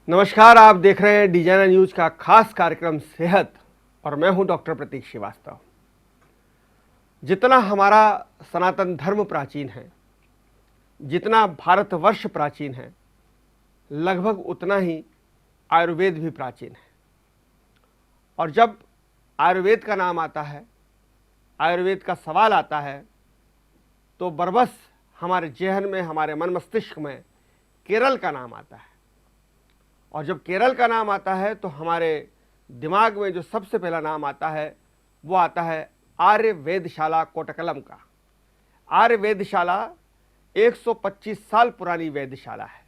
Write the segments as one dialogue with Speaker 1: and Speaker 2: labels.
Speaker 1: नमस्कार, आप देख रहे हैं डिजाइनर न्यूज का खास कार्यक्रम सेहत और मैं हूं डॉक्टर प्रतीक श्रीवास्तव। जितना हमारा सनातन धर्म प्राचीन है, जितना भारतवर्ष प्राचीन है, लगभग उतना ही आयुर्वेद भी प्राचीन है। और जब आयुर्वेद का नाम आता है, आयुर्वेद का सवाल आता है, तो बरबस हमारे जहन में, हमारे मन मस्तिष्क में केरल का नाम आता है। और जब केरल का नाम आता है तो हमारे दिमाग में जो सबसे पहला नाम आता है वो आता है आर्य वेदशाला कोटकलम का। आर्य वेदशाला 125 साल पुरानी वेदशाला है।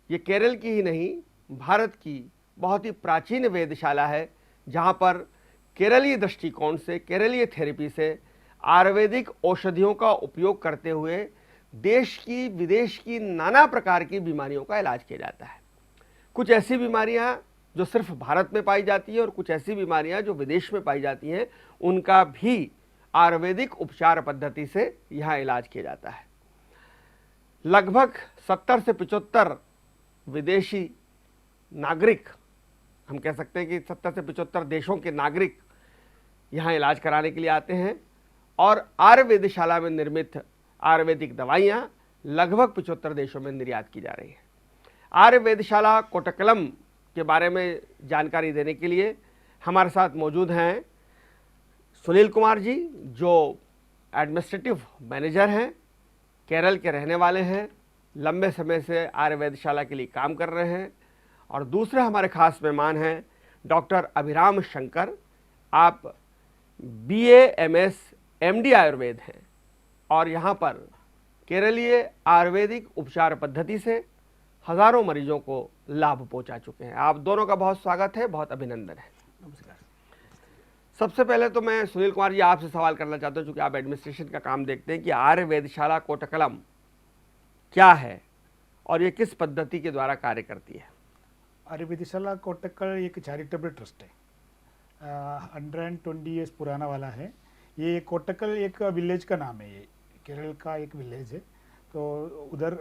Speaker 1: ये केरल की ही नहीं, भारत की बहुत ही प्राचीन वेदशाला है, जहाँ पर केरलीय दृष्टिकोण से, केरलीय थेरेपी से आयुर्वेदिक औषधियों का उपयोग करते हुए देश की, विदेश की नाना प्रकार की बीमारियों का इलाज किया जाता है। कुछ ऐसी बीमारियां जो सिर्फ भारत में पाई जाती है और कुछ ऐसी बीमारियां जो विदेश में पाई जाती हैं, उनका भी आयुर्वेदिक उपचार पद्धति से यहाँ इलाज किया जाता है। लगभग 70 से 75 विदेशी नागरिक, हम कह सकते हैं कि 70 से 75 देशों के नागरिक यहाँ इलाज कराने के लिए आते हैं। और आयुर्वेदशाला में निर्मित आयुर्वेदिक दवाइयाँ लगभग 75 देशों में निर्यात की जा रही है। आर्य वेदशाला कोटकलम के बारे में जानकारी देने के लिए हमारे साथ मौजूद हैं सुनील कुमार जी, जो एडमिनिस्ट्रेटिव मैनेजर हैं, केरल के रहने वाले हैं, लंबे समय से आर्य वेदशाला के लिए काम कर रहे हैं। और दूसरे हमारे खास मेहमान हैं डॉक्टर अभिराम शंकर। आप BA MS MD आयुर्वेद हैं और यहाँ पर केरलीय आयुर्वेदिक उपचार पद्धति से हजारों मरीजों को लाभ पहुंचा चुके हैं। आप दोनों का बहुत स्वागत है, बहुत अभिनंदन है।
Speaker 2: नमस्कार।
Speaker 1: सबसे पहले तो मैं सुनील कुमार जी आपसे सवाल करना चाहता हूं, चूंकि आप एडमिनिस्ट्रेशन का काम देखते हैं, कि आर्य वेदशाला कोटकलम क्या है और ये किस पद्धति के द्वारा कार्य करती है?
Speaker 2: आर्य वेदशाला कोटकल एक चैरिटेबल ट्रस्ट है, 120 ईयर्स पुराना वाला है। ये कोटकल एक विलेज का नाम है, ये केरल का एक विलेज है। तो उधर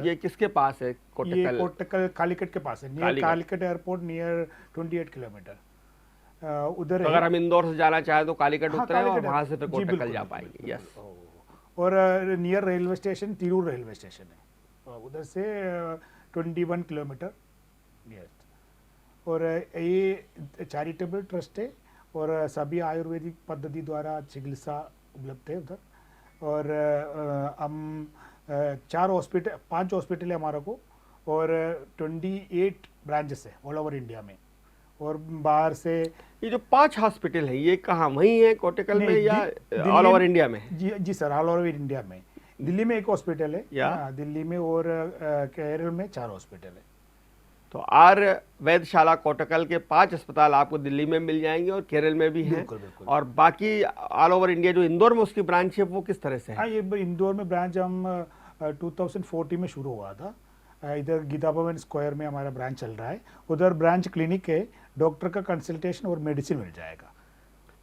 Speaker 1: ये किसके पास है कोटकल?
Speaker 2: ये कोटकल कालीकट के पास है, near Calicut airport, near 28 kilometre उधर।
Speaker 1: तो अगर हम इंदौर से जाना चाहें तो कालीकट
Speaker 2: हाँ,
Speaker 1: उतरे और वहां से फिर कोटकल जा पाएंगे। यस।
Speaker 2: और near railway station Tirur railway station है, उधर से 21 किलोमीटर नियर। और ये चैरिटेबल ट्रस्ट है और सभी आयुर्वेदिक पद्धति द्वारा चिकित्सा उपलब्ध है उधर। और हम 5 हॉस्पिटल है हमारा को, और 28 ब्रांचेस है ऑल ओवर इंडिया में। और बाहर से
Speaker 1: ये जो 5 हॉस्पिटल है, ये कहाँ, वहीं है कोटकल में या ऑल ओवर इंडिया में?
Speaker 2: जी सर, ऑल ओवर इंडिया में। दिल्ली में 1 हॉस्पिटल है, दिल्ली में, और केरल में 4 हॉस्पिटल है।
Speaker 1: तो आर्य वेदशाला कोटकल के 5 अस्पताल आपको दिल्ली में मिल जाएंगे और केरल में भी हैं।
Speaker 2: बिल्कुल, बिल्कुल।
Speaker 1: और बाकी ऑल ओवर इंडिया जो इंदौर में उसकी ब्रांच है, वो किस तरह से है?
Speaker 2: हाँ, ये इंदौर में ब्रांच हम 2014 में शुरू हुआ था। इधर गीता भवन स्क्वायर में हमारा ब्रांच चल रहा है। उधर ब्रांच क्लिनिक है, डॉक्टर का कंसल्टेशन और मेडिसिन मिल जाएगा।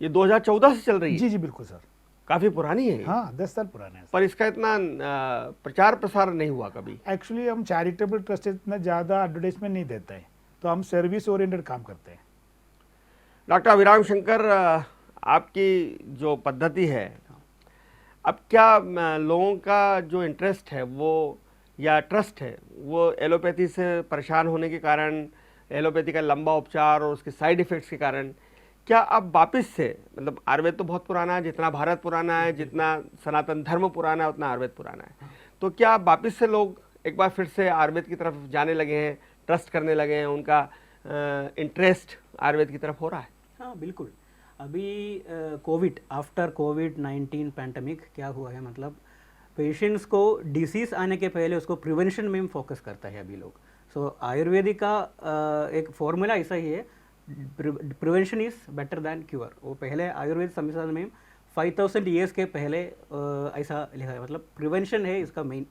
Speaker 1: ये 2014 से चल रही है?
Speaker 2: जी जी बिल्कुल सर,
Speaker 1: काफी पुरानी है।
Speaker 2: हाँ, 10 साल पुराना है।
Speaker 1: पर इसका इतना प्रचार प्रसार नहीं हुआ कभी।
Speaker 2: एक्चुअली हम चैरिटेबल ट्रस्ट इतना ज़्यादा एडवर्टाइजमेंट नहीं देते हैं, तो हम सर्विस ओरिएंटेड काम करते हैं।
Speaker 1: डॉक्टर अभिराम शंकर, आपकी जो पद्धति है, अब क्या लोगों का जो इंटरेस्ट है वो, या ट्रस्ट है, वो एलोपैथी से परेशान होने के कारण, एलोपैथी का लंबा उपचार और उसके साइड इफ़ेक्ट्स के कारण, क्या अब वापस से, मतलब आयुर्वेद तो बहुत पुराना है, जितना भारत पुराना है, जितना सनातन धर्म पुराना है, उतना आयुर्वेद पुराना है, तो क्या अब वापस से लोग एक बार फिर से आयुर्वेद की तरफ जाने लगे हैं, ट्रस्ट करने लगे हैं, उनका इंटरेस्ट आयुर्वेद की तरफ हो रहा है?
Speaker 3: हाँ बिल्कुल। अभी कोविड, आफ्टर कोविड-19 पैंडमिक क्या हुआ है, मतलब पेशेंट्स को डिसीज़ आने के पहले उसको प्रिवेंशन में फोकस करता है अभी लोग। सो आयुर्वेदिक का एक फॉर्मूला ऐसा ही है, prevention is better than cure. वो पहले आयुर्वेद संविधान में 5000 ईयर्स के पहले ऐसा लिखा है, मतलब प्रिवेंशन है इसका मेन,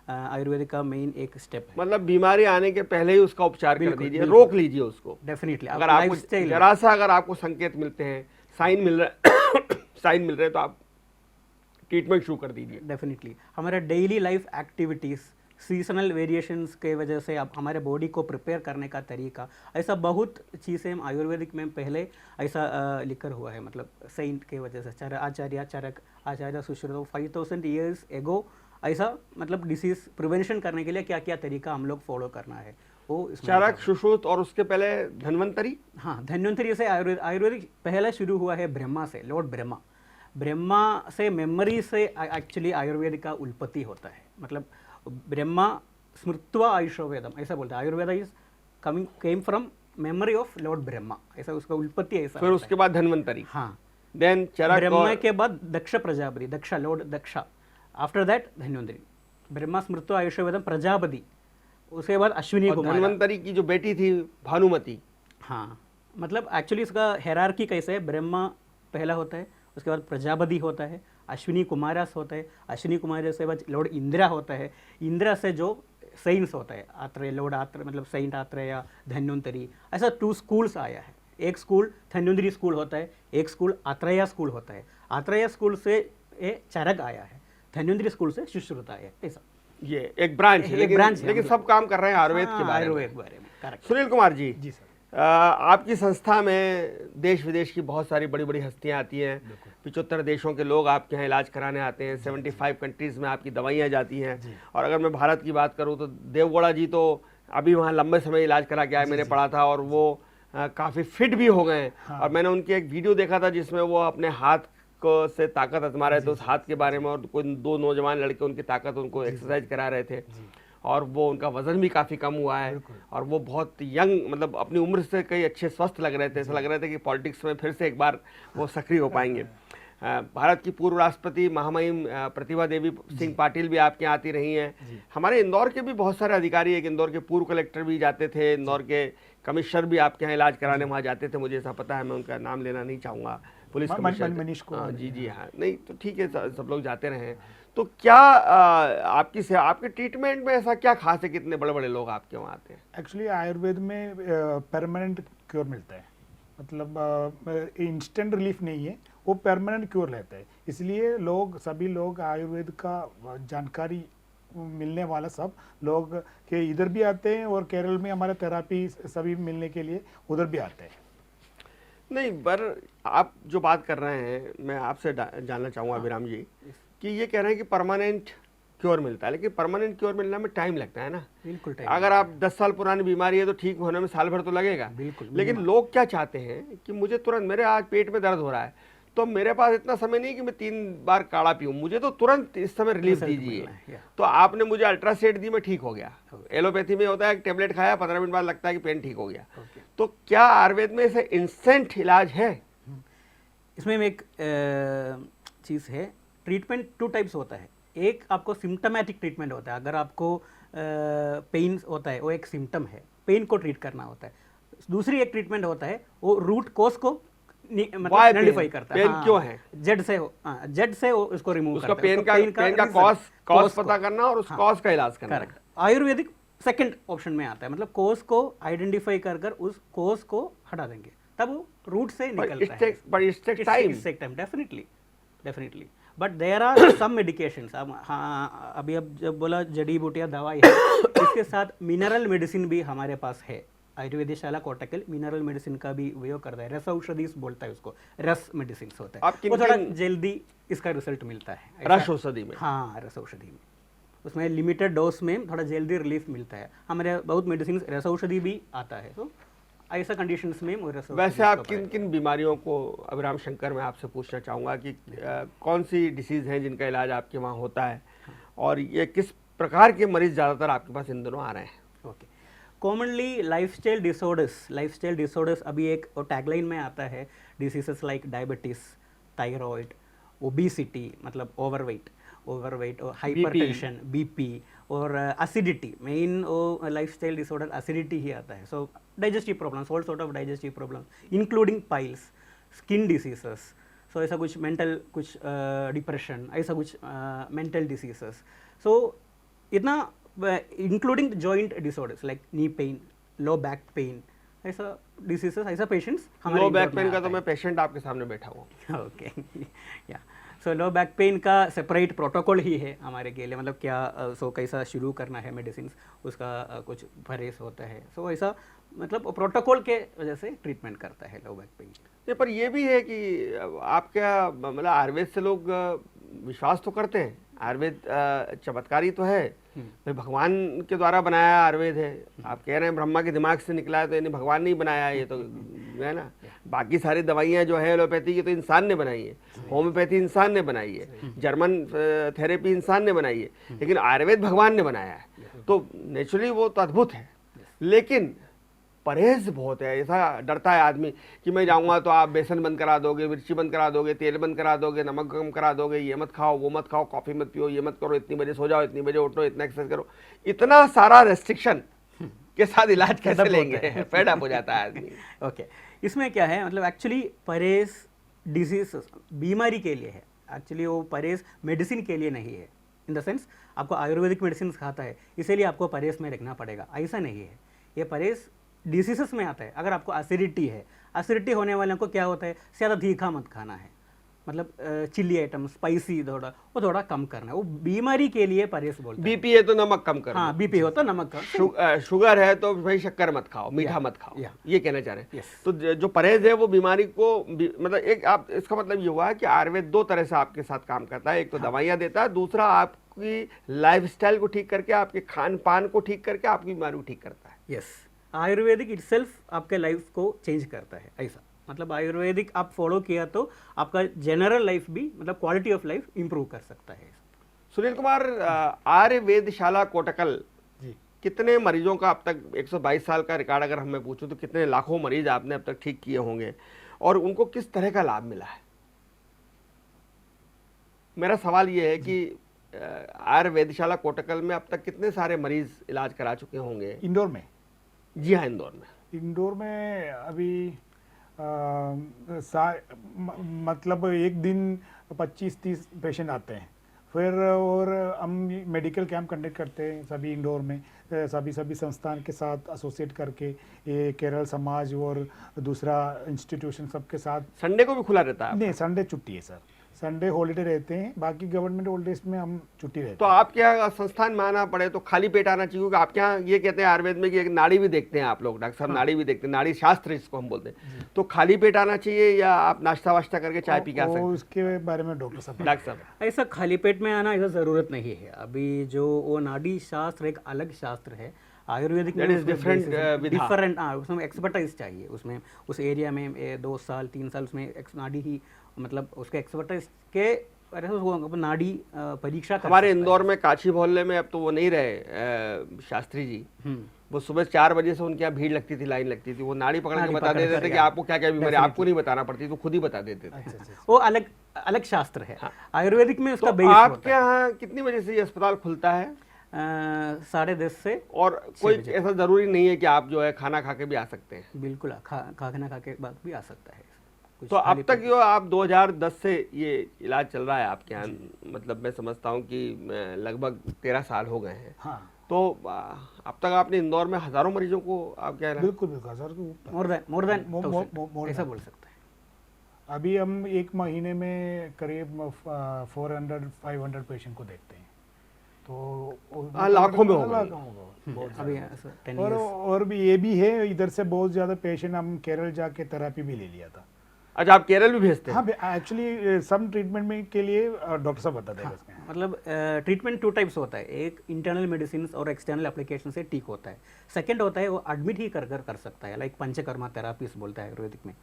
Speaker 3: आयुर्वेदिक का मेन एक स्टेप है।
Speaker 1: मतलब बीमारी आने के पहले ही उसका उपचार कर दीजिए, रोक लीजिए उसको।
Speaker 3: डेफिनेटली।
Speaker 1: अगर आपको जरा सा अगर आपको संकेत मिलते हैं, साइन मिल रहे हैं, तो आप ट्रीटमेंट शुरू कर दीजिए।
Speaker 3: डेफिनेटली हमारा daily life activities, seasonal variations के वजह से अब हमारे बॉडी को प्रिपेयर करने का तरीका, ऐसा बहुत चीज़ें हम आयुर्वेदिक में पहले ऐसा लिखकर हुआ है, मतलब सेंट के वजह से आचार्य चरक आचार्य सुश्रुत 5000 ईयर्स एगो ऐसा, मतलब डिसीज प्रिवेंशन करने के लिए क्या क्या तरीका हम लोग फॉलो करना है वो इसमें
Speaker 1: चरक, सुश्रुत और उसके पहले धन्वंतरी।
Speaker 3: हाँ, धन्वंतरी से आयुर्वेदिक पहले शुरू हुआ है ब्रह्मा से, लॉर्ड ब्रह्मा से मेमोरी से एक्चुअली आयुर्वेद का उत्पत्ति होता है, मतलब ब्रह्मा स्मृत्वा आयुर्वेदम ऐसा बोलता है, Ayurveda is came from memory of Lord Brahma, ऐसा उसका उत्पत्ति ऐसा।
Speaker 1: फिर उसके बाद धन्वंतरी,
Speaker 3: हाँ,
Speaker 1: देन चरक,
Speaker 3: ब्रह्मा के बाद Daksha Prajapati, Daksha lord Daksha, after that Dhanvantari, Brahma स्मृत्वा आयुर्वेदम प्रजापति, उसके बाद अश्विनी कुमार,
Speaker 1: धन्वंतरी की जो बेटी थी भानुमति।
Speaker 3: हाँ, मतलब एक्चुअली इसका हेरारकी कैसे है, ब्रह्मा पहला होता है, उसके बाद प्रजापति होता है, अश्विनी कुमारस होता है, अश्विनी कुमार से बाद लॉर्ड इंदिरा होता है, इंदिरा से जो सेंट्स होता है आत्रेय, लॉर्ड आत्रेय मतलब सेंट आत्रेय या धन्वंतरी, ऐसा 2 स्कूल्स आया है। एक स्कूल धन्वंतरी स्कूल होता है, एक स्कूल आत्रेय स्कूल होता है, आत्रेय स्कूल से ये चरक आया है, धन्वंतरी स्कूल से सुश्रुत आया है, ऐसा
Speaker 1: ये एक ब्रांच है, लेकिन सब काम कर रहे हैं आयुर्वेद के बारे में।
Speaker 3: करेक्ट।
Speaker 1: सुनील कुमार जी,
Speaker 2: जी सर।
Speaker 1: आपकी संस्था में देश विदेश की बहुत सारी बड़ी बड़ी हस्तियां आती हैं, 75 देशों के लोग आपके यहाँ इलाज कराने आते हैं, 75 कंट्रीज़ में आपकी दवाइयाँ जाती हैं। और अगर मैं भारत की बात करूँ तो देवगौड़ा जी तो अभी वहाँ लंबे समय इलाज करा के आए, मैंने पढ़ा था, और वो काफ़ी फिट भी हो गए हैं। और मैंने उनकी एक वीडियो देखा था जिसमें वो अपने हाथ को से ताकत आजमा रहे थे, उस हाथ के बारे में, और कोई 2 नौजवान लड़के उनकी ताकत उनको एक्सरसाइज करा रहे थे, और वो उनका वजन भी काफ़ी कम हुआ है, और वो बहुत यंग, मतलब अपनी उम्र से कई अच्छे स्वस्थ लग रहे थे, ऐसा लग रहा था कि पॉलिटिक्स में फिर से एक बार वो सक्रिय हो पाएंगे। भारत की पूर्व राष्ट्रपति महामहिम प्रतिभा देवी सिंह पाटिल भी आपके यहाँ आती रही हैं। हमारे इंदौर के भी बहुत सारे अधिकारी, एक इंदौर के पूर्व कलेक्टर भी जाते थे, इंदौर के कमिश्नर भी आपके यहाँ इलाज कराने वहाँ जाते थे, मुझे ऐसा पता है, मैं उनका नाम लेना नहीं चाहूँगा, पुलिस कमिश्नर
Speaker 2: मनीष को।
Speaker 1: जी हाँ, नहीं तो ठीक है, सब लोग जाते रहे हैं। तो क्या आपके ट्रीटमेंट में ऐसा क्या खास है, कितने बड़े बड़े लोग आपके वहाँ आते हैं?
Speaker 2: एक्चुअली आयुर्वेद में परमानेंट क्योर मिलता है, मतलब इंस्टेंट रिलीफ नहीं है, वो परमानेंट क्योर रहता है, इसलिए सभी लोग आयुर्वेद का जानकारी मिलने वाला सब लोग के इधर भी आते हैं, और केरल में हमारा थेरापी सभी मिलने के लिए उधर भी आते हैं।
Speaker 1: नहीं, पर आप जो बात कर रहे हैं, मैं आपसे जानना चाहूँगा अभिराम जी, कि ये कह रहे हैं कि परमानेंट क्योर मिलता है, लेकिन परमानेंट क्योर मिलने में टाइम लगता है ना।
Speaker 3: बिल्कुल टाइम।
Speaker 1: अगर आप 10 साल पुरानी बीमारी है तो ठीक होने में साल भर तो लगेगा।
Speaker 3: बिल्कुल।
Speaker 1: लेकिन लोग क्या चाहते हैं कि मुझे तुरंत, मेरे आज पेट में दर्द हो रहा है, तो मेरे पास इतना समय नहीं कि मैं 3 बार काढ़ा पीऊँ, मुझे तो तुरंत इस समय रिलीफ दीजिए। तो आपने मुझे अल्ट्रासेट दी, मैं ठीक हो गया। एलोपैथी में होता है, एक टेबलेट खाया, 15 मिनट बाद लगता है कि पेन ठीक हो गया। तो क्या आयुर्वेद में ऐसे इंस्टेंट इलाज है?
Speaker 3: इसमें एक चीज़ है, ट्रीटमेंट 2 टाइप्स होता है। एक आपको सिम्टोमेटिक ट्रीटमेंट होता है, अगर आपको पेन होता है, वो एक सिम्टम है, पेन को ट्रीट करना होता है। दूसरी एक ट्रीटमेंट होता है, वो रूट कॉज को मतलब आइडेंटिफाई करता है,
Speaker 1: पेन क्यों है,
Speaker 3: जड़ से वो उसको रिमूव करता है,
Speaker 1: पेन का कॉज पता करना और उस कॉज का इलाज करना।
Speaker 3: करेक्ट। आयुर्वेदिक सेकंड ऑप्शन में आता है, मतलब कॉज को आइडेंटिफाई कर उस कॉज को हटा देंगे, तब वो रूट से निकलता है।
Speaker 1: But it takes time.
Speaker 3: Definitely but there are some medications. हाँ, अभी अब जब बोला जड़ी बूटियाँ दवाई है, इसके साथ मिनरल मेडिसिन भी हमारे पास है। आयुर्वेदशाला कोटकल मिनरल मेडिसिन का भी उपयोग करता है, रस औषधि बोलता है उसको, रस मेडिसिन होता है, वो थोड़ा जल्दी इसका रिजल्ट मिलता है
Speaker 1: रस औषधि में।
Speaker 3: हाँ, रस औषधि में उसमें लिमिटेड डोज में थोड़ा जल्दी रिलीफ मिलता है। हमारे बहुत मेडिसिन रस औषधि भी आता है, तो ऐसा कंडीशंस में
Speaker 1: वैसे आप किन किन बीमारियों को, अभिराम शंकर, मैं आपसे पूछना चाहूँगा कि कौन सी डिसीज़ हैं जिनका इलाज आपके वहाँ होता है, और ये किस प्रकार के मरीज ज़्यादातर आपके पास इन दोनों आ रहे हैं?
Speaker 3: ओके, कॉमनली लाइफस्टाइल डिसऑर्डर्स अभी एक टैगलाइन में आता है, diseases like diabetes, thyroid, obesity मतलब ओवरवेट और हाइपरटेंशन, बीपी और acidity, main lifestyle disorder acidity ही आता है। So digestive problems, all sort of digestive problems including piles, skin diseases, so ऐसा कुछ मेंटल, कुछ डिप्रेशन, ऐसा कुछ मेंटल डिसीजेस, सो इतना including joint disorders like knee pain, low back pain, ऐसा डिसीजेस, ऐसा पेशेंट्स हमारे
Speaker 1: लो बैक पेन का तो मैं पेशेंट आपके सामने बैठा हुआ।
Speaker 3: ओके, या सो लो बैक पेन का सेपरेट प्रोटोकॉल ही है हमारे के लिए, मतलब क्या सो कैसा शुरू करना है मेडिसिन, उसका कुछ परहेज होता है, सो ऐसा मतलब प्रोटोकॉल के वजह से ट्रीटमेंट करता है लो बैक पेन।
Speaker 1: नहीं, पर ये भी है कि आप क्या मतलब आयुर्वेद से लोग विश्वास तो करते हैं, आयुर्वेद चमत्कारी तो है भाई, भगवान के द्वारा बनाया आयुर्वेद है। आप कह रहे हैं ब्रह्मा के दिमाग से निकला है, तो यानी भगवान नहीं बनाया, ये तो है ना। बाकी सारी दवाइयाँ जो है एलोपैथी की तो इंसान ने बनाई है, होम्योपैथी इंसान ने बनाई है, जर्मन थेरेपी इंसान ने बनाई है, लेकिन आयुर्वेद भगवान ने बनाया है। तो नेचुरली वो तो अद्भुत है, लेकिन परहेज बहुत है। ऐसा डरता है आदमी कि मैं जाऊंगा तो आप बेसन बंद करा दोगे, मिर्ची बंद करा दोगे, तेल बंद करा दोगे, नमक कम करा दोगे, ये मत खाओ, वो मत खाओ, कॉफ़ी मत पियो, ये मत करो, इतनी बजे सो जाओ, इतनी बजे उठो, इतना एक्सरसाइज करो। इतना सारा रेस्ट्रिक्शन के साथ इलाज कैसे लेंगे, फेड अप हो जाता है आदमी।
Speaker 3: ओके, इसमें क्या है मतलब एक्चुअली परहेज डिजीज बीमारी के लिए है, एक्चुअली वो परहेज मेडिसिन के लिए नहीं है। इन द सेंस आपको आयुर्वेदिक मेडिसिन खाता है इसीलिए आपको परहेज में रखना पड़ेगा, ऐसा नहीं है। ये परहेज डिसीजेस में आता है। अगर आपको एसिडिटी है, एसिडिटी होने वालों को क्या होता है, ज़्यादा तीखा मत खाना है, मतलब चिली आइटम स्पाइसी थोड़ा कम करना है, वो बीमारी के लिए परहेज बोलते हैं।
Speaker 1: बीपी है तो नमक कम करो,
Speaker 3: हाँ बीपी हो तो नमक कम,
Speaker 1: शुगर है तो भाई शक्कर मत खाओ, मीठा मत खाओ, ये कहना चाह रहे हैं। तो जो परहेज है वो बीमारी को मतलब एक आप इसका मतलब ये हुआ है कि आयुर्वेद दो तरह से आपके साथ काम करता है, एक तो दवाइयाँ देता है, दूसरा आपकी लाइफस्टाइल को ठीक करके, आपके खान पान को ठीक करके आपकी बीमारी को ठीक करता है।
Speaker 3: यस, आयुर्वेदिक इटसेल्फ आपके लाइफ को चेंज करता है, ऐसा मतलब आयुर्वेदिक आप फॉलो किया तो आपका जनरल लाइफ भी मतलब क्वालिटी ऑफ लाइफ इंप्रूव कर सकता है।
Speaker 1: सुनील कुमार, आयुर्वेदशाला कोटकल कितने मरीजों का अब तक, 122 साल का रिकॉर्ड अगर हमें पूछूं तो कितने लाखों मरीज आपने अब तक ठीक किए होंगे और उनको किस तरह का लाभ मिला है? मेरा सवाल ये है कि आयुर्वेदशाला कोटकल में अब तक कितने सारे मरीज इलाज करा चुके होंगे?
Speaker 2: इंदौर में?
Speaker 1: जी हाँ, इंदौर में।
Speaker 2: इंदौर में अभी मतलब एक दिन 25-30 पेशेंट आते हैं, फिर और हम मेडिकल कैंप कंडक्ट करते हैं सभी इंदौर में, सभी संस्थान के साथ एसोसिएट करके, ये केरल समाज और दूसरा इंस्टीट्यूशन सबके साथ।
Speaker 1: संडे को भी खुला रहता है?
Speaker 2: नहीं, संडे छुट्टी है सर, संडे हॉलीडे रहते हैं, बाकी गवर्नमेंट हॉलीडेज में हम छुट्टी रहते हैं।
Speaker 1: तो आपके यहाँ संस्थान में आना पड़े तो खाली पेट आना चाहिए, क्योंकि आपके यहाँ ये कहते हैं आयुर्वेद में कि एक नाड़ी भी देखते हैं आप लोग, डॉक्टर साहब नाड़ी भी देखते हैं, नाड़ी शास्त्र जिसको हम बोलते हैं, तो खाली पेट आना चाहिए या आप नाश्ता वाश्ता करके चाय पी के आ सकते हैं?
Speaker 2: उसके बारे में डॉक्टर
Speaker 1: साहब
Speaker 3: ऐसा खाली पेट में आना ऐसा ज़रूरत नहीं है। अभी जो वो नाड़ी शास्त्र एक अलग शास्त्र है, आयुर्वेदिक में डिफरेंट, उसमें एक्सपर्टाइज चाहिए, उसमें उस एरिया में 2 साल 3 साल उसमें नाड़ी ही मतलब उसके एक्सपर्टाइज के नाड़ी परीक्षा।
Speaker 1: हमारे इंदौर में काछी मोहल्ले में अब तो वो नहीं रहे शास्त्री जी, वो सुबह 4 बजे से उनके यहाँ भीड़ लगती थी, लाइन लगती थी, वो नाड़ी पकड़ के बता देते थे कि आपको क्या क्या बीमारी, आपको नहीं बताना पड़ती, तो खुद ही बता देते थे।
Speaker 3: वो अलग अलग शास्त्र है। आयुर्वेदिक में उसका बेस
Speaker 1: आपके यहाँ कितनी बजे से ये अस्पताल खुलता है?
Speaker 3: 10:30 से।
Speaker 1: और कोई ऐसा जरूरी नहीं है कि आप जो है खाना खा के भी आ सकते हैं?
Speaker 3: बिल्कुल, खाना खा के बाद भी आ सकता है।
Speaker 1: तो अब तक जो आप 2010 से ये इलाज चल रहा है आपके यहाँ, मतलब मैं समझता हूँ कि लगभग 13 साल हो गए हैं।
Speaker 2: हाँ।
Speaker 1: तो अब तक आपने इंदौर में हजारों मरीजों को आप कह रहे हैं?
Speaker 2: बिल्कुल बिल्कुल, हजारों को
Speaker 3: मोर देन ऐसा बोल सकते हैं।
Speaker 2: अभी हम एक महीने में करीब 400-500 पेशेंट को देखते हैं, तो
Speaker 1: लाखों में
Speaker 2: होगा। और भी ये भी है, इधर से बहुत ज़्यादा पेशेंट हम केरल जाके थेरेपी भी ले लिया था।
Speaker 1: अच्छा, आप केरल भी भेजते हैं?
Speaker 2: हाँ, एक्चुअली सम ट्रीटमेंट में के लिए डॉक्टर साहब बता देंगे।
Speaker 3: हाँ, मतलब ट्रीटमेंट 2 टाइप्स होता है, एक इंटरनल मेडिसिन और एक्सटर्नल एप्लीकेशन से ठीक होता है, सेकंड होता है वो एडमिट ही कर सकता है, लाइक पंचकर्मा थेरापीज बोलता है आयुर्वेदिक में।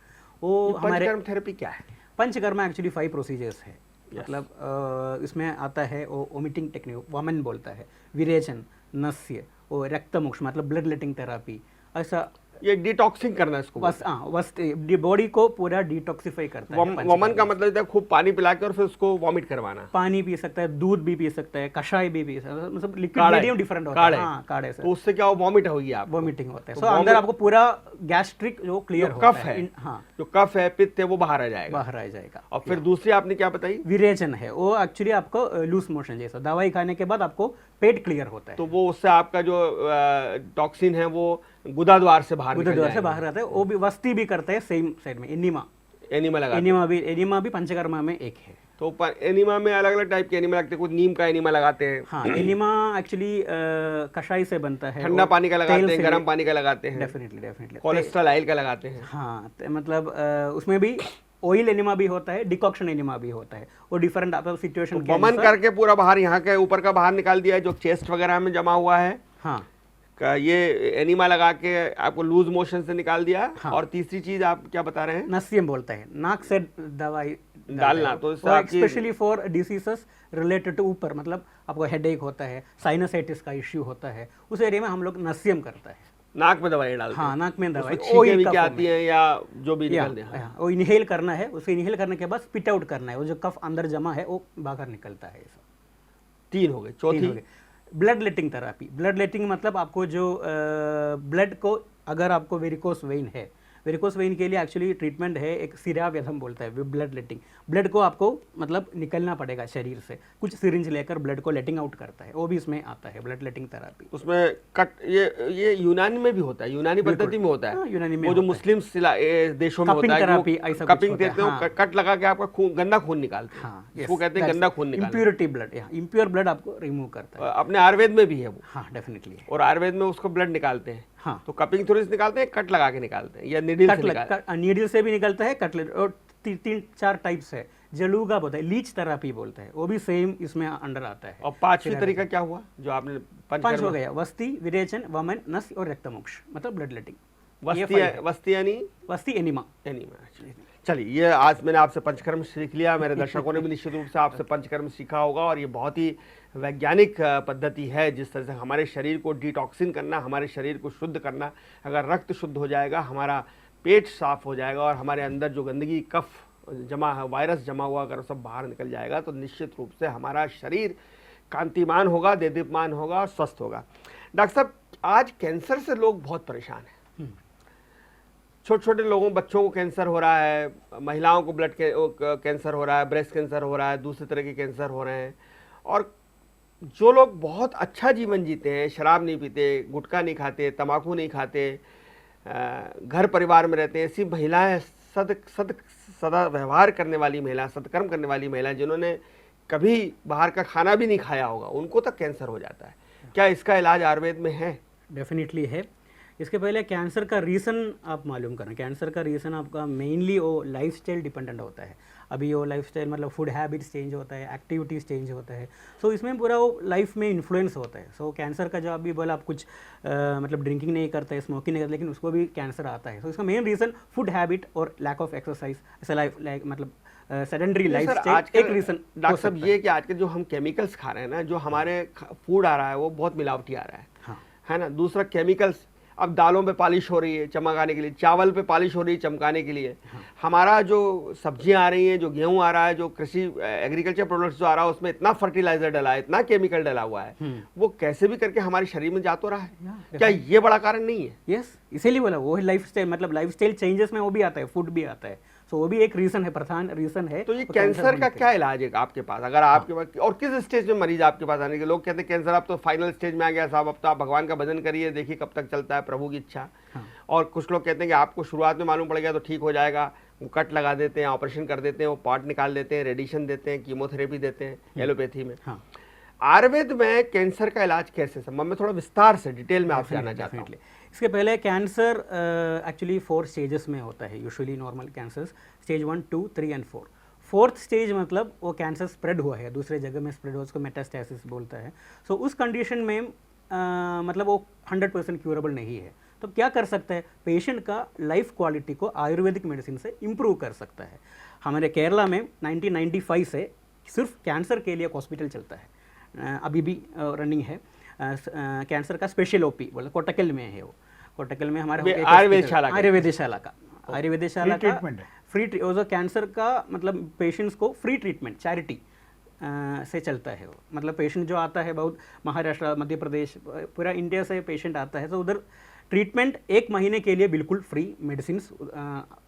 Speaker 3: वो हमारे
Speaker 1: थेरेपी क्या है?
Speaker 3: पंचकर्मा एक्चुअली 5 प्रोसीजर्स है। मतलब इसमें आता है वो वोमिटिंग टेक्निक, वमन बोलता है, विरेचन, नस्य, वो रक्तमोक्ष मतलब ब्लड लेटिंग थेरापी, ऐसा
Speaker 1: ये डिटॉक्सिंग करना है इसको?
Speaker 3: बस बॉडी को पूरा डिटॉक्सिफाई करता है।
Speaker 1: वमन का मतलब है खूब पानी पिला के और फिर उसको वॉमिट करवाना?
Speaker 3: पानी पी सकता है, दूध भी पी सकता है, कषाय भी पी सकता है, मतलब लिक्विड मीडियम डिफरेंट होता है। हाँ, काढ़े से।
Speaker 1: तो उससे क्या वॉमिट होगी? आप
Speaker 3: वॉमिटिंग होता है, सो अंदर आपको पूरा गैस्ट्रिक जो क्लियर होता है,
Speaker 1: हाँ, जो कफ है, पित्त है, वो बाहर आ जाएगा। और फिर दूसरी आपने क्या बताई?
Speaker 3: विरेचन है, वो एक्चुअली आपको लूज मोशन जैसा, दवाई खाने के बाद आपको पेट क्लियर होता है,
Speaker 1: तो वो उससे आपका जो टॉक्सिन है वो गुदाद्वार से बाहर
Speaker 3: आता है। वो भी वस्ती भी करते हैं सेम साइड में। एनिमा
Speaker 1: भी
Speaker 3: पंचकर्मा में एक है।
Speaker 1: तो ऊपर एनिमा में अलग अलग टाइप के एनिमा लगते हैं, कुछ नीम का एनिमा लगाते हैं,
Speaker 3: हाँ एनिमा एक्चुअली कषाय से बनता है,
Speaker 1: ठंडा
Speaker 3: और
Speaker 1: पानी का लगाते
Speaker 3: तेल
Speaker 1: हैं,
Speaker 3: से
Speaker 1: गर्म पानी का लगाते हैं,
Speaker 3: डेफिनेटली
Speaker 1: कोलेस्ट्रॉल ऑयल का लगाते हैं।
Speaker 3: हाँ मतलब उसमें भी ऑयल एनिमा भी होता है, डिकॉक्शन एनिमा भी होता है, वो डिफरेंट आप सिचुएशन के
Speaker 1: वमन
Speaker 3: अनुसार।
Speaker 1: करके पूरा बाहर यहाँ के ऊपर का बाहर निकाल दिया है जो चेस्ट वगैरह में जमा हुआ है,
Speaker 3: हाँ
Speaker 1: ये एनिमा लगा के आपको लूज मोशन से निकाल दिया।
Speaker 3: हाँ।
Speaker 1: और तीसरी चीज आप क्या बता रहे हैं?
Speaker 3: नस्यम बोलता है, नाक से दवाई
Speaker 1: डालना, तो इससे आपकी-
Speaker 3: specially for diseases related to ऊपर, मतलब आपको हेडेक होता है, साइनसाइटिस का इश्यू होता है, उस एरिया में हम लोग नस्यम करता है।
Speaker 1: नाक में दवाई डालते हैं,
Speaker 3: हाँ नाक में दवाई,
Speaker 1: उसमें छींकें भी क्या आती हैं या जो भी निकलते हैं।
Speaker 3: वो इनहेल करना है, उसे इनहेल करने के बाद स्पिट आउट करना है, वो जो कफ अंदर जमा है वो बाहर निकलता है। ऐसा
Speaker 1: 3 हो गए। चौथी
Speaker 3: blood letting therapy. Blood letting मतलब आपको जो ब्लड को, अगर आपको वेरिकोस वेइन है, वेरिकोस वेइन के लिए एक्चुअली ट्रीटमेंट है एक सिराव्यधम बोलता है, ब्लड लेटिंग। ब्लड को आपको मतलब निकलना पड़ेगा शरीर से, कुछ सिरिंज लेकर ब्लड को लेटिंग आउट करता है, वो भी इसमें आता है ब्लड लेटिंग थेरेपी।
Speaker 1: उसमें कट, ये यूनानी में भी होता है, यूनानी पद्धति में होता
Speaker 3: हाँ,
Speaker 1: है,
Speaker 3: यूनानी में
Speaker 1: वो जो
Speaker 3: होता है।
Speaker 1: मुस्लिम देशों में
Speaker 3: Cupping
Speaker 1: होता है कि वो
Speaker 3: therapy ऐसा कुछ
Speaker 1: कपिंग
Speaker 3: होता है,
Speaker 1: देते हो,
Speaker 3: हाँ।
Speaker 1: कट लगा के आपका खून, गंदा खून निकालते हैं,
Speaker 3: हाँ
Speaker 1: इसको कहते हैं गंदा खून निकालना।
Speaker 3: इम्प्योरिटी ब्लड, इम्प्योर ब्लड आपको रिमूव करता है।
Speaker 1: अपने आयुर्वेद में भी है वो,
Speaker 3: हाँ डेफिनेटली है।
Speaker 1: और आयुर्वेद में उसको ब्लड निकालते हैं।
Speaker 3: हाँ
Speaker 1: तो कपिंग थ्रू से निकालते हैं, कट लगा के निकालते हैं, या निडिल से निकालते
Speaker 3: नीडल से भी निकलता है, कटलेट, और 3-4 टाइप्स है। जलूगा बोलता है, लीच थेरेपी बोलता है, वो भी सेम इसमें अंडर आता है।
Speaker 1: और 5वीं तरीका क्या हुआ जो आपने?
Speaker 3: 5 हो गया, वस्ती, विरेचन, वमन, नस और रक्तमोक्ष, मतलब ब्लड लेटिंग।
Speaker 1: वस्ती यानी
Speaker 3: वस्ती एनिमा।
Speaker 1: एनीमा। चलिए, ये आज मैंने आपसे पंचकर्म सीख लिया, मेरे दर्शकों ने भी निश्चित रूप से आपसे पंचकर्म सीखा होगा, और ये बहुत ही वैज्ञानिक पद्धति है जिस तरह से हमारे शरीर को डिटॉक्सिन करना, हमारे शरीर को शुद्ध करना। अगर रक्त शुद्ध हो जाएगा, हमारा पेट साफ हो जाएगा, और हमारे अंदर जो गंदगी, कफ जमा है, वायरस जमा हुआ, अगर सब बाहर निकल जाएगा, तो निश्चित रूप से हमारा शरीर कांतिमान होगा, देदीप्यमान होगा और स्वस्थ होगा। डॉक्टर साहब, आज कैंसर से लोग बहुत परेशान हैं। छोटे छोटे लोगों, बच्चों को कैंसर हो रहा है, महिलाओं को ब्लड कैंसर हो रहा है, ब्रेस्ट कैंसर हो रहा है, दूसरे तरह के कैंसर हो रहे हैं। और जो लोग बहुत अच्छा जीवन जीते हैं, शराब नहीं पीते, गुटखा नहीं खाते, तम्बाकू नहीं खाते, घर परिवार में रहते हैं, ऐसी महिलाएं, सदा व्यवहार करने वाली महिला, सत्कर्म करने वाली महिला, जिन्होंने कभी बाहर का खाना भी नहीं खाया होगा, उनको तक कैंसर हो जाता है। क्या इसका इलाज आयुर्वेद में है?
Speaker 3: डेफिनेटली है। इसके पहले कैंसर का रीज़न आप मालूम करें। कैंसर का रीज़न आपका मेनली वो लाइफस्टाइल डिपेंडेंट होता है। अभी वो लाइफस्टाइल मतलब फूड हैबिट्स चेंज होता है, एक्टिविटीज़ चेंज होता है, सो इसमें पूरा वो लाइफ में इन्फ्लुएंस होता है। सो कैंसर का जो अभी बोला, आप कुछ मतलब ड्रिंकिंग नहीं करते, स्मोकिंग नहीं करते, लेकिन उसको भी कैंसर आता है। सो इसका मेन रीज़न फूड हैबिट और लैक ऑफ एक्सरसाइज, ऐसा लाइफ मतलब सेडेंटरी लाइफस्टाइल एक रीज़न।
Speaker 1: डॉक्टर साहब, ये कि आजकल जो हम केमिकल्स खा रहे हैं ना, जो हमारे फूड आ रहा है वो बहुत मिलावटी आ रहा है।
Speaker 3: हाँ
Speaker 1: है ना। दूसरा केमिकल्स, अब दालों पे पॉलिश हो रही है चमकाने के लिए, चावल पे पॉलिश हो रही है चमकाने के लिए। हमारा जो सब्जियां आ रही हैं, जो गेहूं आ रहा है, जो कृषि एग्रीकल्चर प्रोडक्ट्स जो आ रहा है, उसमें इतना फर्टिलाइजर डला है, इतना केमिकल डला हुआ है, वो कैसे भी करके हमारे शरीर में जा तो रहा है। क्या ये बड़ा कारण नहीं है?
Speaker 3: यस, इसीलिए बोला वो लाइफस्टाइल, मतलब लाइफस्टाइल चेंजेस में वो भी आता है, फूड भी आता है। सो वो भी एक रीज़न है, प्रधान रीज़न है।
Speaker 1: तो ये कैंसर का क्या इलाज है आपके पास, अगर आपके पास, और किस स्टेज में मरीज आपके पास आने के? लोग कहते हैं कैंसर अब तो फाइनल स्टेज में आ गया साहब, अब तो आप भगवान का भजन करिए, देखिए कब तक चलता है, प्रभु की इच्छा। और कुछ लोग कहते हैं कि आपको शुरुआत में मालूम पड़ गया तो ठीक हो जाएगा, वो कट लगा देते हैं, ऑपरेशन कर देते हैं, वो पार्ट निकाल देते हैं, रेडिएशन देते हैं, कीमोथेरेपी देते हैं एलोपैथी में। आयुर्वेद में कैंसर का इलाज कैसे संभव? मैं थोड़ा विस्तार से डिटेल में आपसे जानना चाहता हूँ।
Speaker 3: इसके पहले कैंसर एक्चुअली 4 स्टेजेस में होता है usually, normal cancer stage 1, 2, 3 and 4। 4th stage मतलब वो कैंसर स्प्रेड हुआ है, दूसरे जगह में स्प्रेड हुआ, उसको मेटास्टेसिस बोलता है। सो उस कंडीशन में मतलब वो 100% क्यूरेबल नहीं है। तो क्या कर सकता है, पेशेंट का लाइफ क्वालिटी को आयुर्वेदिक मेडिसिन से इम्प्रूव कर सकता है। हमारे केरला में 1995 से सिर्फ कैंसर के लिए एक हॉस्पिटल चलता है, अभी भी रनिंग है। कैंसर का स्पेशल ओपी बोला, कोटकल में है वो। कोटकल में हमारे आयुर्वेदशाला का फ्री कैंसर का मतलब पेशेंट्स को फ्री ट्रीटमेंट चैरिटी से चलता है वो। मतलब पेशेंट जो आता है, बहुत महाराष्ट्र, मध्य प्रदेश, पूरा इंडिया से पेशेंट आता है, तो उधर ट्रीटमेंट 1 महीने के लिए बिल्कुल फ्री मेडिसिन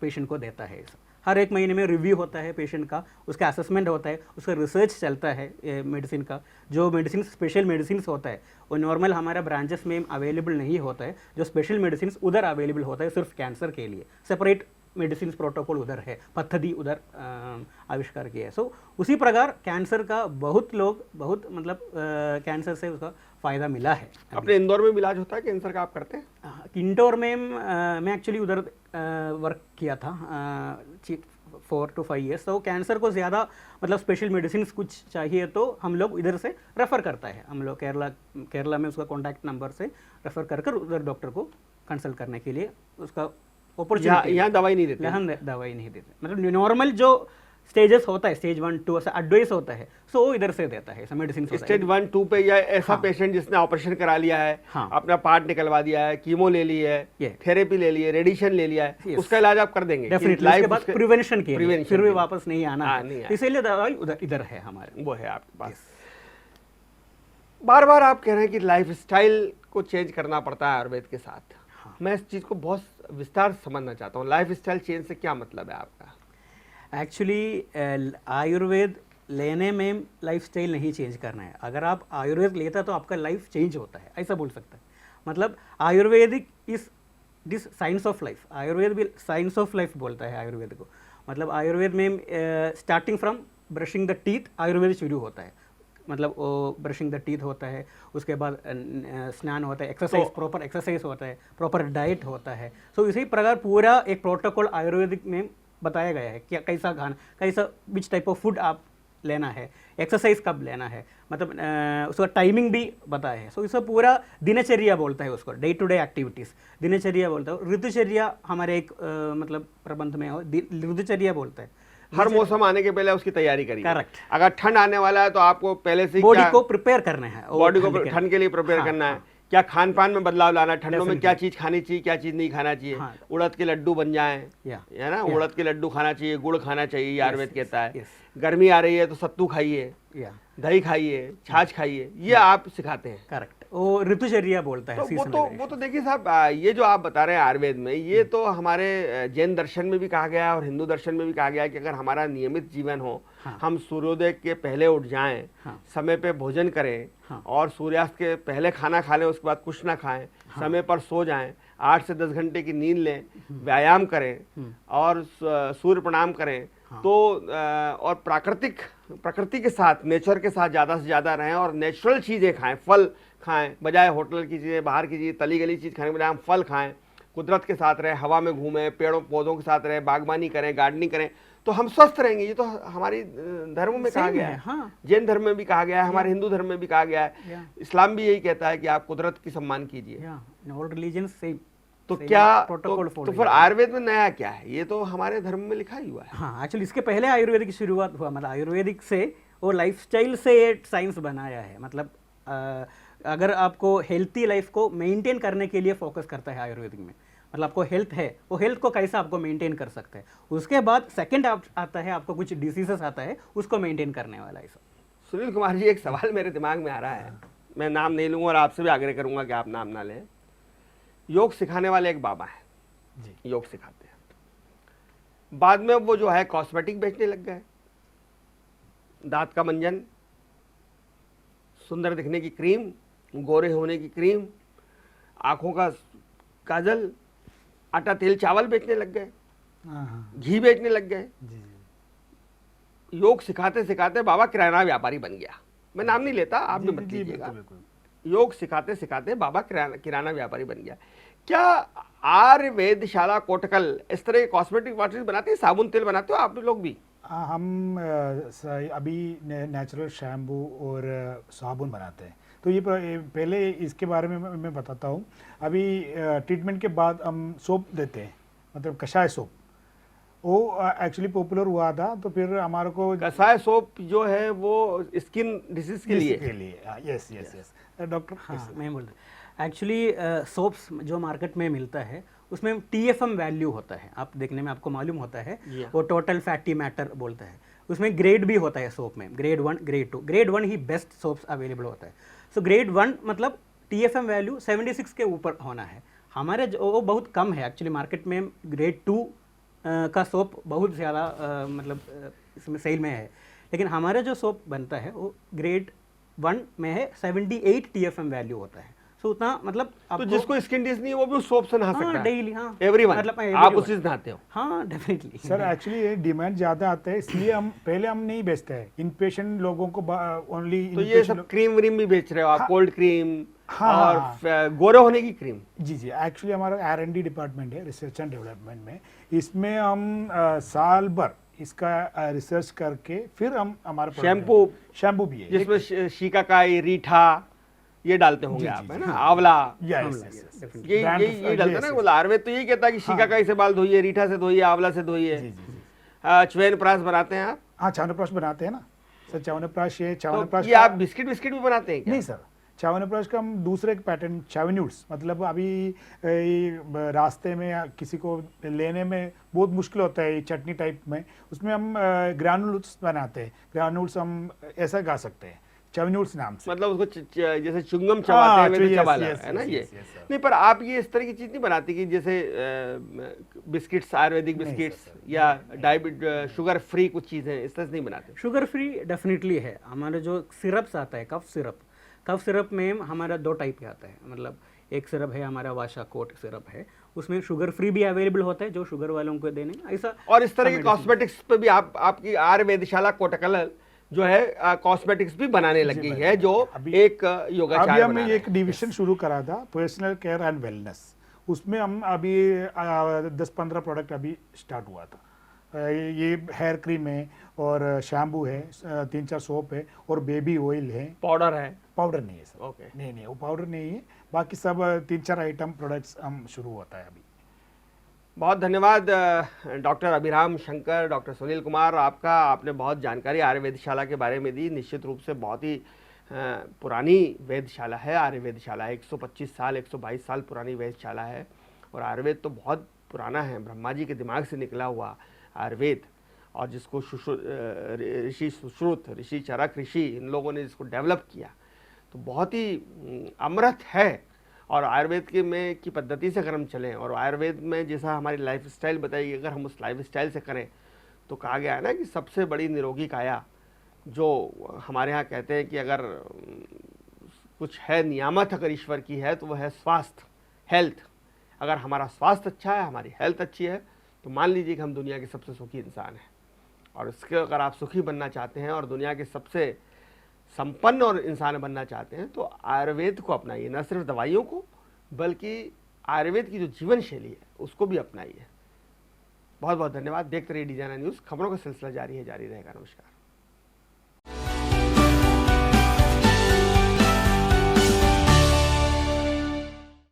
Speaker 3: पेशेंट को देता है। हर 1 महीने में रिव्यू होता है पेशेंट का, उसका असेसमेंट होता है, उसका रिसर्च चलता है मेडिसिन का। जो मेडिसिन स्पेशल मेडिसिन होता है वो नॉर्मल हमारा ब्रांचेस में अवेलेबल नहीं होता है, जो स्पेशल मेडिसिन उधर अवेलेबल होता है सिर्फ कैंसर के लिए, सेपरेट मेडिसिन प्रोटोकॉल उधर है, पद्धति उधर आविष्कार किया है। सो उसी प्रकार कैंसर का बहुत लोग बहुत मतलब कैंसर से उसका फ़ायदा मिला है।
Speaker 1: अपने इंदौर में भी इलाज होता है कैंसर का, आप करते हैं?
Speaker 3: इंदौर में मैं एक्चुअली उधर वर्क किया था 4 to 5 years। तो कैंसर को ज़्यादा मतलब स्पेशल मेडिसिन कुछ चाहिए तो हम लोग इधर से रेफ़र करता है, हम लोग केरला में उसका कॉन्टैक्ट नंबर से रेफ़र कर उधर डॉक्टर को कंसल्ट करने के लिए उसका अपॉर्चुनिटी।
Speaker 1: यहाँ दवाई नहीं देते?
Speaker 3: यहाँ दवाई नहीं देते, मतलब नॉर्मल जो स्टेजेस होता है, स्टेज 1 2 ऐसा एडवाइस होता है, सो वो इधर से देता है, ऐसा मेडिसिन
Speaker 1: स्टेज 1 2 पे, या ऐसा पेशेंट जिसने ऑपरेशन करा लिया है,
Speaker 3: हाँ।
Speaker 1: अपना पार्ट निकलवा दिया है, कीमो ले ली है, थेरेपी ले ली है, रेडिएशन ले लिया है, उसका इलाज आप कर देंगे?
Speaker 3: डेफिनेटली। उसके बाद प्रिवेंशन के लिए फिर भी वापस नहीं आना, इसीलिए दवाई इधर है हमारे,
Speaker 1: वो है आपके पास। बार बार आप कह रहे हैं कि लाइफ स्टाइल को चेंज करना पड़ता है आयुर्वेद के साथ। मैं इस चीज़ को बहुत विस्तार से समझना चाहता हूँ, लाइफ स्टाइल चेंज से क्या मतलब है आपका?
Speaker 3: एक्चुअली आयुर्वेद लेने में लाइफ स्टाइल नहीं चेंज करना है। अगर आप आयुर्वेद लेता तो आपका लाइफ चेंज होता है, ऐसा बोल सकता है। मतलब आयुर्वेदिक इस this science of life, Ayurveda भी साइंस ऑफ लाइफ बोलता है आयुर्वेद को। मतलब आयुर्वेद में starting from brushing the teeth Ayurveda शुरू होता है, मतलब वो ब्रशिंग द टीथ होता है, उसके बाद स्नान होता है, एक्सरसाइज प्रॉपर एक्सरसाइज होता है, प्रॉपर डाइट होता है। सो इसी प्रकार पूरा एक प्रोटोकॉल आयुर्वेदिक में बताया गया है कि कैसा खाना, कैसा विच टाइप ऑफ फूड आप लेना है, एक्सरसाइज कब लेना है, मतलब उसका टाइमिंग भी बताया है। सो इसका पूरा दिनचर्या बोलता है उसको, डे टू डे एक्टिविटीज़ दिनचर्या बोलता है। ऋतुचर्या हमारे एक मतलब प्रबंध में ऋतुचर्या बोलता है,
Speaker 1: हर मौसम आने के पहले उसकी तैयारी करिए।
Speaker 3: करेक्ट।
Speaker 1: अगर ठंड आने वाला है तो आपको पहले से
Speaker 3: बॉडी को प्रिपेयर करना है,
Speaker 1: बॉडी को ठंड के लिए प्रिपेयर करना है। क्या खान पान में बदलाव लाना, ठंडों में क्या चीज खानी चाहिए, क्या चीज नहीं खाना चाहिए। उड़द के लड्डू बन जाएं, है ना, उड़द के लड्डू खाना चाहिए, गुड़ खाना चाहिए, आयुर्वेद कहता है। गर्मी आ रही है तो सत्तू खाइए, दही खाइए, छाछ खाइए, ये आप सिखाते हैं।
Speaker 3: करेक्ट, वो ऋतुचर्या बोलता है।
Speaker 1: तो वो तो देखिए साहब, ये जो आप बता रहे हैं आयुर्वेद में, ये तो हमारे जैन दर्शन में भी कहा गया है और हिंदू दर्शन में भी कहा गया है कि अगर हमारा नियमित जीवन हो, हम सूर्योदय के पहले उठ जाएं, समय पे भोजन करें और सूर्यास्त के पहले खाना खा लें, उसके बाद कुछ ना खाएं, समय पर सो जाएं, 8 से 10 घंटे की नींद लें, व्यायाम करें और सूर्य प्रणाम करें, तो और प्रकृति के साथ, नेचर के साथ ज़्यादा से ज़्यादा रहें और नेचुरल चीज़ें खाएं, फल खाएं, बजाय होटल की चीज़ें, बाहर की चीज़ें, तली गली चीज़ खाने के बजाय हम फल खाएं, कुदरत के साथ रहें, हवा में घूमें, पेड़ों पौधों के साथ रहें, बागबानी करें, गार्डनिंग करें, तो हम स्वस्थ रहेंगे। ये तो हमारी धर्म में कहा गया है, जैन धर्म में भी कहा गया है, हमारे हिंदू धर्म में भी कहा गया है, इस्लाम भी यही कहता है कि आप कुदरत की सम्मान कीजिए।
Speaker 3: All religion same.
Speaker 1: तो क्या तो फिर आयुर्वेद में नया क्या है? ये तो हमारे धर्म में लिखा ही हुआ है।
Speaker 3: हाँ, एक्चुअली इसके पहले आयुर्वेद की शुरुआत हुआ, मतलब आयुर्वेदिक से और लाइफस्टाइल से साइंस बनाया है। मतलब अगर आपको हेल्थी लाइफ को मेंटेन करने के लिए फोकस करता है आयुर्वेदिक में, मतलब आपको हेल्थ है, वो हेल्थ को कैसा आपको मेंटेन कर सकते हैं। उसके बाद सेकंड आता है, आपको कुछ डिसीजेस आता है, उसको मेंटेन करने वाला है।
Speaker 1: सुनील कुमार जी, एक सवाल मेरे दिमाग में आ रहा है, मैं नाम नहीं लूँगा और आपसे भी आग्रह करूँगा कि आप नाम ना लें। योग सिखाने वाले एक बाबा हैं जी, योग सिखाते हैं, बाद में वो जो है कॉस्मेटिक बेचने लग गए, दांत का मंजन, सुंदर दिखने की क्रीम, गोरे होने की क्रीम, आंखों का काजल, आटा तेल चावल बेचने लग गए, घी बेचने लग गए। योग सिखाते सिखाते बाबा किराना व्यापारी बन गया। मैं नाम नहीं लेता, आप भी मत लीजिएगा। योग सिखाते सिखाते बाबा किराना व्यापारी बन गया। क्या आयुर्वेदशाला कोटकल इस तरह के कॉस्मेटिक वाटर बनाते हैं, साबुन तेल बनाते हो आप लोग भी?
Speaker 2: हम अभी नेचुरल शैम्पू और साबुन बनाते हैं। तो ये पहले इसके बारे में मैं बताता हूँ। अभी ट्रीटमेंट के बाद हम सोप देते हैं, मतलब कषाय सोप, वो एक्चुअली पॉपुलर हुआ था। तो फिर हमारे को
Speaker 1: कषाय सोप जो है वो स्किन डिसीज के लिए
Speaker 2: यस यस यस डॉक्टर।
Speaker 3: हाँ, मैं बोल रहा एक्चुअली सोप्स जो मार्केट में मिलता है उसमें TFM वैल्यू होता है, आप देखने में आपको मालूम होता है, वो टोटल फैटी मैटर बोलता है। उसमें ग्रेड भी होता है सोप में, ग्रेड 1 ग्रेड 2। ग्रेड 1 ही बेस्ट सोप्स अवेलेबल होता है। सो ग्रेड 1 मतलब TFM वैल्यू 76 के ऊपर होना है। हमारे जो वो बहुत कम है एक्चुअली, मार्केट में ग्रेड 2 का सोप बहुत ज़्यादा मतलब इसमें सेल में है, लेकिन हमारा जो सोप बनता है वो ग्रेड 1 में है, 78 TFM वैल्यू होता है। सो उतना मतलब
Speaker 1: तो
Speaker 3: आपको
Speaker 1: जिसको स्किन डिजीज नहीं है वो भी उस सोप से नहा सकता
Speaker 3: हाँ
Speaker 1: है
Speaker 3: डेली हाँ
Speaker 1: एवरीवन,
Speaker 3: मतलब
Speaker 1: आप उसी से नहाते हो?
Speaker 3: हाँ डेफिनेटली
Speaker 2: सर एक्चुअली ये डिमांड ज़्यादा आता है, इसलिए हम पहले हम नहीं बेचते हैं इन पेशेंट लोगों को, ओनली
Speaker 1: तो ये सब क्रीम व्रीम भी बेच रहे हो आप?
Speaker 2: हाँ।
Speaker 1: कोल्ड क्रीम
Speaker 2: हाँ,
Speaker 1: और
Speaker 2: हाँ,
Speaker 1: गोरे होने की क्रीम?
Speaker 2: जी जी, एक्चुअली हमारा R&D डिपार्टमेंट है, रिसर्च एंड डेवलपमेंट में। इसमें हम साल भर इसका रिसर्च करके फिर हम हमारा शैम्पू भी है
Speaker 1: जिसमें शिकाकाई, रीठा ये डालते होंगे
Speaker 2: जी,
Speaker 1: आप,
Speaker 2: जी,
Speaker 1: है
Speaker 2: जी,
Speaker 1: ना,
Speaker 2: हाँ।
Speaker 1: आंवला, ये डालते हैं ना।
Speaker 2: yes,
Speaker 1: मतलब आयुर्वेद तो यही कहता है कि शिकाकाई से बाल धोइए, रीठा से धोइए, आंवला से धोइए।
Speaker 2: जी जी जी,
Speaker 1: च्यवनप्राश बनाते हैं आप?
Speaker 2: हाँ च्यवनप्राश बनाते हैं ना सर, च्यवनप्राश ये
Speaker 1: तो
Speaker 2: च्यवनप्राश
Speaker 1: ये आप बिस्किट बिस्किट भी बनाते हैं क्या?
Speaker 2: नहीं सर, च्यवनप्राश का हम दूसरे पैटर्न च्यवन्यूट्स, मतलब अभी रास्ते में या किसी को लेने में बहुत मुश्किल होता है ये चटनी टाइप में, उसमें हम ग्रानुल्स बनाते हैं। ग्रानुल्स हम ऐसा गा सकते हैं च्यवन्यूट्स नाम से।
Speaker 1: मतलब उसको जैसे चुंगम चबाते हैं वैसे
Speaker 2: yes,
Speaker 1: चबाना
Speaker 2: yes,
Speaker 1: है ना
Speaker 2: yes,
Speaker 1: ये?
Speaker 2: yes, yes, sir.
Speaker 1: नहीं, पर आप ये इस तरह की चीज नहीं बनाती कि जैसे बिस्किट्स, आयुर्वेदिक
Speaker 2: नहीं,
Speaker 1: बिस्किट्स
Speaker 2: sir,
Speaker 1: या शुगर फ्री कुछ चीजें इस तरह से नहीं बनाते?
Speaker 3: शुगर फ्री डेफिनेटली है। हमारे जो सिरप्स आता है, कफ सिरप में हमारा 2 टाइप के आता है। मतलब एक सिरप है हमारा वाशाकोट सिरप है, उसमें शुगर फ्री भी अवेलेबल होता है जो शुगर वालों को देने, ऐसा।
Speaker 1: और इस तरह के कॉस्मेटिक्स पे भी आपकी आयुर्वेदशाला कोटकल जो है कॉस्मेटिक्स भी बनाने लग गई है, जो एक
Speaker 2: अभी
Speaker 1: योगाचार्य
Speaker 2: हम
Speaker 1: बना रहे
Speaker 2: एक डिवीजन शुरू करा था, पर्सनल केयर एंड वेलनेस। उसमें हम अभी 10-15 प्रोडक्ट अभी स्टार्ट हुआ था। ये हेयर क्रीम है और शैम्पू है, 3-4 सोप है और बेबी ऑयल है।
Speaker 1: पाउडर है?
Speaker 2: पाउडर नहीं है सर।
Speaker 1: ओके।
Speaker 2: नहीं वो पाउडर नहीं है, बाकी सब 3-4 आइटम प्रोडक्ट्स हम शुरू होता है अभी।
Speaker 1: बहुत धन्यवाद डॉक्टर अभिराम शंकर, डॉक्टर सुनील कुमार, आपका। आपने बहुत जानकारी आयुर्वेदशाला के बारे में दी। निश्चित रूप से बहुत ही पुरानी वेदशाला है आयुर्वेदशाला, 125 साल 122 साल पुरानी वेदशाला है। और आयुर्वेद तो बहुत पुराना है, ब्रह्मा जी के दिमाग से निकला हुआ आयुर्वेद, और जिसको ऋषि सुश्रुत, ऋषि चरक ऋषि, इन लोगों ने जिसको डेवलप किया, तो बहुत ही अमृत है। और आयुर्वेद की पद्धति से अगर हम चलें, और आयुर्वेद में जैसा हमारी लाइफस्टाइल बताई, अगर हम उस लाइफस्टाइल से करें, तो कहा गया है ना कि सबसे बड़ी निरोगी काया, जो हमारे यहाँ कहते हैं कि अगर कुछ है नियामत अगर ईश्वर की है तो वह है स्वास्थ्य, हेल्थ। अगर हमारा स्वास्थ्य अच्छा है, हमारी हेल्थ अच्छी है, तो मान लीजिए कि हम दुनिया के सबसे सुखी इंसान हैं। और इसके अगर आप सुखी बनना चाहते हैं और दुनिया के सबसे संपन्न और इंसान बनना चाहते हैं, तो आयुर्वेद को अपनाइए, न सिर्फ दवाइयों को, बल्कि आयुर्वेद की जो जीवन शैली है उसको भी अपनाइए। बहुत बहुत धन्यवाद। देखते रहिए डी न्यूज़। खबरों का सिलसिला जारी रहेगा। नमस्कार।